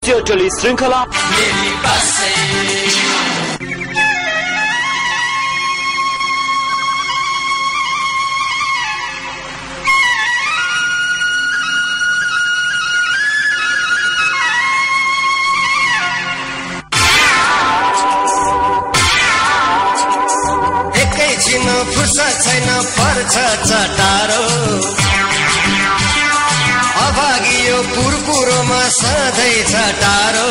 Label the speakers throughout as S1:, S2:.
S1: radio टोली श्रृंखला
S2: फुर्सद छैन पर्छ चटारो अभागियो पुरपुरोमा सधैँ चटारो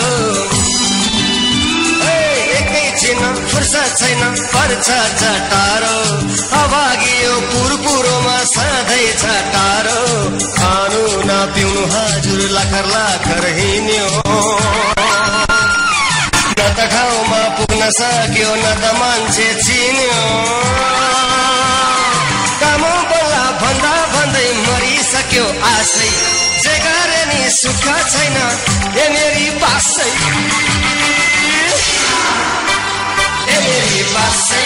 S2: एकैछिन फुर्सद छैन पर्छ चटारो अभागियो पुरपुरोमा सधैँ चटारो खानु नपिउनु हजुर लाखर लाखर हिँड्यो न त ठाउँमा पुग्न सक्यो न त मान्छे चिन्यो भन्दा भन्दै मरिसक्यो आशै जे गरे नि सुख छैन ए मेरी बासै ए मेरी बासै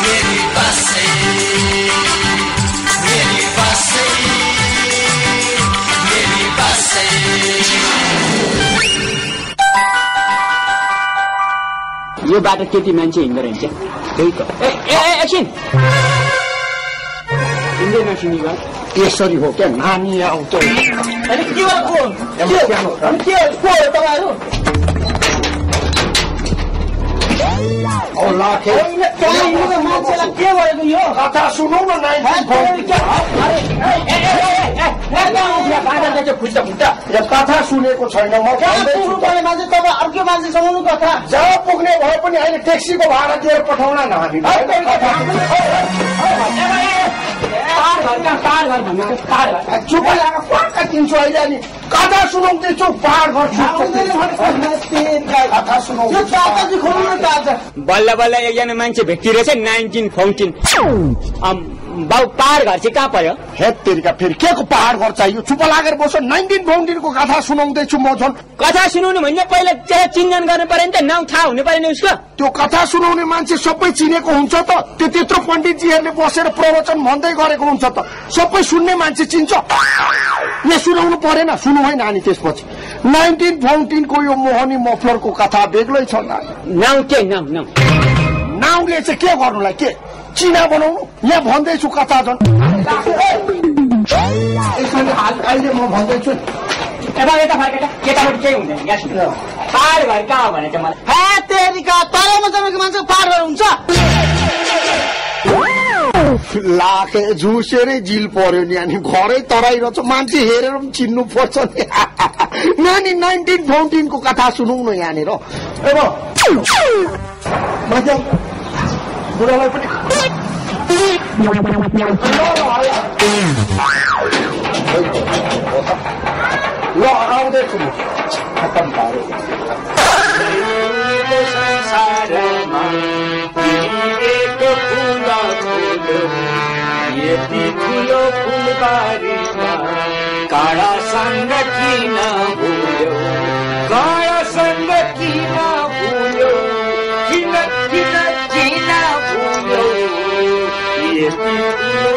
S2: मेरी बासै मेरी बासै मेरी बासै
S3: यो बाटो केटी मान्छे हिँड्दो रहेछ त्यही त एकछिन यसरी हो क्या नानी आउँछ मान्छेलाई के गरेको यो कथा सुनौ न कथा सुनेको छैन म मान्छे तपाईँ अर्को मान्छे सुनाउनु कथा जहाँ पुग्ने भए पनि अहिले ट्याक्सीको भाडा दिएर पठाउन न हामी चुप पक्का किन्छु अहिले अनि कथा सुनाउँदैछु पहाड घर कथा सुनाउ बल्ल बल्ल एकजना मान्छे भेटिरहेछ 1914 बाउ पहाड घर चाहिँ कहाँ पर्यो हेत्तेरिका फेरि के को पहाड घर चाहियो चुप लागेर बस्छ 1914 को कथा सुनाउँदैछु म झन् कथा सुनाउनु भने पहिला चिन्जन गर्नु पर्यो नि त नाउँ थाहा हुनु पर्यो नि उसको त्यो कथा सुनाउने मान्छे सबै चिनेको हुन्छ त त्यो त्यत्रो पण्डितजीहरूले बसेर प्रवचन भन्दै गरेको हुन्छ त सबै सुन्ने मान्छे चिन्छ यहाँ सुनाउनु परेन सुन्नु है नानी त्यसपछि 1914 को यो मोहनी मफलरको कथा बेग्लै छ नाउँ के नाउँले चाहिँ के गर्नुलाई के चिना बनाउनु यहाँ भन्दैछु कथा झन् अहिले म भन्दैछु यता फर्केर केटापट्टि केही हुँदैन पहाड घर कहाँ हो भने चाहिँ मलाई तेरिका तलमा जमेको मान्छे पहाड घर हुन्छ लाखे झुसेरै जिल पर्यो नि अनि घरै तराइरहेछ मान्छे हेरेर पनि चिन्नु पर्छ नि नानी 1914 को कथा सुनौ न यहाँनिर बुढालाई पनि ल आउँदैछु म खतम पारे
S4: यति ठुलो फुलबारीमा काँडासँग किन भुल्यो काँडासँग किन भुल्यो किन किन किन भुल्यो यति ठुलो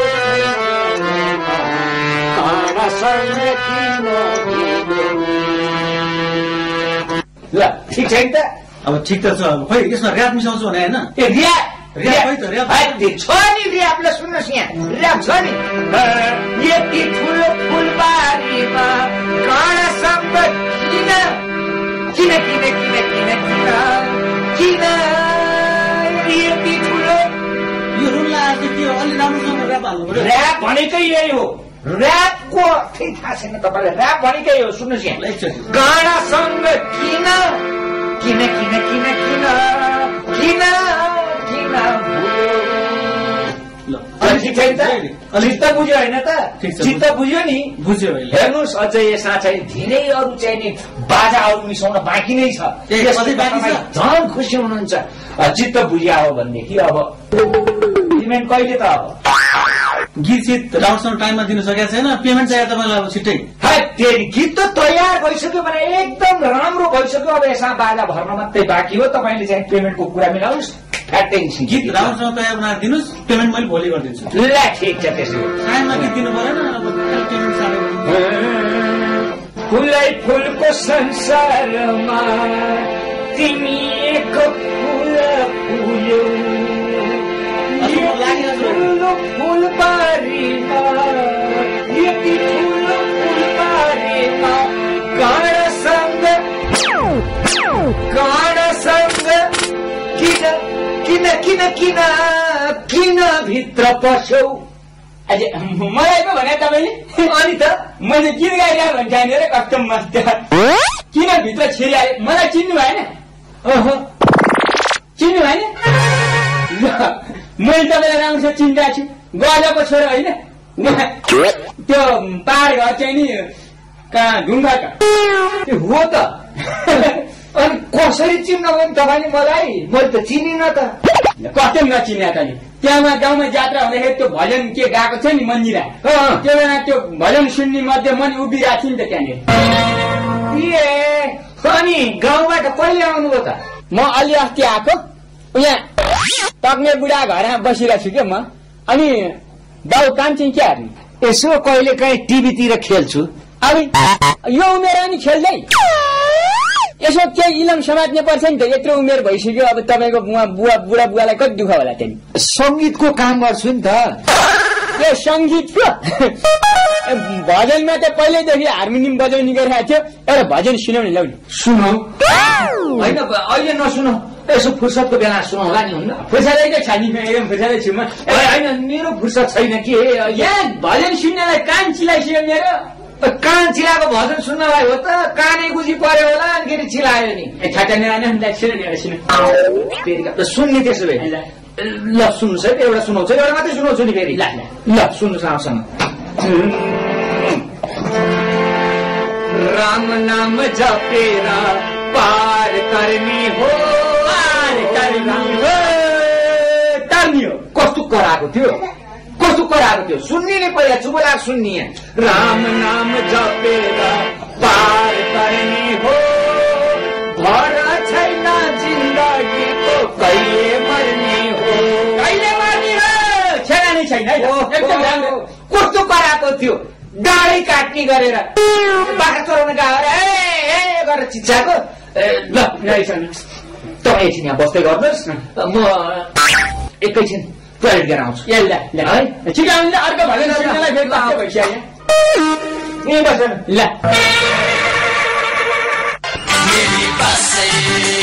S4: काँडासँग किन भुल्यो ल ठिक छैन त
S5: अब ठिक त छ अब खै यसमा ऱ्याप मिसाउँछु भने होइन
S4: ए ऱ्याप छ नि ऱ्यापलाई सुन्नुहोस् यहाँ ऱ्याप छ नि यति ठुलो फुलबारीमा काँडासँग किन किन किन किन किन किन किन यति ठुलो
S5: यो रुल्ला चाहिँ के हो अलि राम्रोसँग ऱ्याप हाल्नु पर्यो
S4: ऱ्याप भनेकै यही हो ऱ्यापको अर्थ थाहा छैन तपाईँलाई ऱ्याप भनेकै हो सुन्नुहोस् यहाँ काँडासँग किन किन किन किन किन किन चित्त बुझ्यो होइन त चित्त बुझ्यो नि
S5: बुझ्यो
S4: हेर्नुहोस् अझै यसमा चाहिँ धेरै अरू चाहिँ नि बाजाहरू मिसाउन बाँकी नै छ झन् खुसी हुनुहुन्छ चित्त बुझ्या हो भनेदेखि अब पेमेन्ट कहिले त अब
S5: गीत राम्रोसँग टाइममा दिनु सकेको छैन पेमेन्ट चाहियो तपाईँलाई अब छिट्टै
S4: गीत त तयार भइसक्यो भने एकदम राम्रो भइसक्यो अब यसमा बाजा भर्न मात्रै बाँकी हो तपाईँले चाहिँ पेमेन्टको कुरा मिलाउनुहोस्
S5: गीत राम्रोसँग तयार बनाएर दिनुहोस् पेमेन्ट मैले भोलि गरिदिन्छु
S4: ल ठिक छ त्यसो
S5: टाइममा गीत दिनु परेन पेमेन्ट साह्रै
S4: फुलै फुलको संसारमा तिमी एक फुल फुल्यौ ठुलो फुलबारीमा यति ठुलो फुलबारीमा काँडासँग किन भित्र पस्यौ
S3: अझै मलाई पो भने तपाईँले
S4: अनि त
S3: मैले गीत गाइरहेको भन्छ नि कस्तो मस्त किन भित्र छिरिआयो मलाई चिन्नु भएन चिन्नु भएन मैले तपाईँलाई राम्रोसँग चिन्ता छु गजको छोरो होइन त्यो पहाड घर चाहिँ नि कहाँ ढुङ्गाका
S4: हो त अनि कसरी चिन्नु भयो तपाईँले मलाई मैले त चिनिन त
S3: कस्तो नचिन्या त नि त्यहाँ गाउँमा जात्रा हुँदाखेरि त्यो भजन के गएको थियो नि मन्दिरा त्यो बेला त्यो भजन सुन्ने मध्ये मन उभिरहेको थियो नि त त्यहाँनिर
S4: ए अनि गाउँबाट कहिले आउनुभयो त
S3: म अलि अस्ति आएको यहाँ टक्ने बुढा घरमा बसिरहेको छु क्या म अनि बाउ काम चाहिँ के हार्ने
S4: यसो कहिले काहीँ टिभीतिर खेल्छु
S3: अब यो उमेर अनि खेल्दै यसो केही इलम समात्ने पर्छ नि त यत्रो उमेर भइसक्यो अब तपाईँको बुढा बुवालाई कति दुःख होला त्यहाँदेखि
S4: सङ्गीतको काम गर्छु नि त
S3: यो सङ्गीतको भजनमा त पहिल्यैदेखि हार्मोनियम बजाउने गरिरहेको थियो एउटा भजन सुनाउने ल्याउने
S4: सुनौ होइन अहिले नसुनौ यसो फुर्सदको बेला सुनाउला नि हुन्न
S3: फुर्सदै छ नि एकदम फुर्सदै छु म
S4: होइन मेरो फुर्सद छैन के
S3: यहाँ भजन सुन्नलाई कान चिलाइसक्यो मेरो
S4: कान चिलाएको भजन सुन्नलाई हो त कानै गुजी पर्यो होला अनि फेरि चिलायो नि सुन्ने त्यसो भए ल सुन्नुहोस् है एउटा सुनाउँछ एउटा मात्रै सुनाउँछु नि फेरि ल सुन्नुहोस् आउँसँग राम नाम जपेर पार गर्ने हो
S3: तार्नी हो
S4: कस्तो कराएको थियो सुन्ने पहिला चुप लाग सुन्ने राम नाम जपेर पार गर्ने हो भर छैन जिन्दगीको कहिले मर्ने हो
S3: छैन छैन एकदम राम्रो
S4: कस्तो कराएको थियो डाँडै काट्ने गरेर बाख्रा चलाउन गएर गरेर चिच्चाएको ल तपाईँ एकछिन यहाँ बस्दै गर्नुहोस् म एकैछिन टोयलेट लिएर आउँछु
S3: है ठिक अर्को भजन सुन्नलाई फेरि कस्तो भइसक्यो
S4: यहीँ बस्दैन
S3: ल
S2: मेरी बात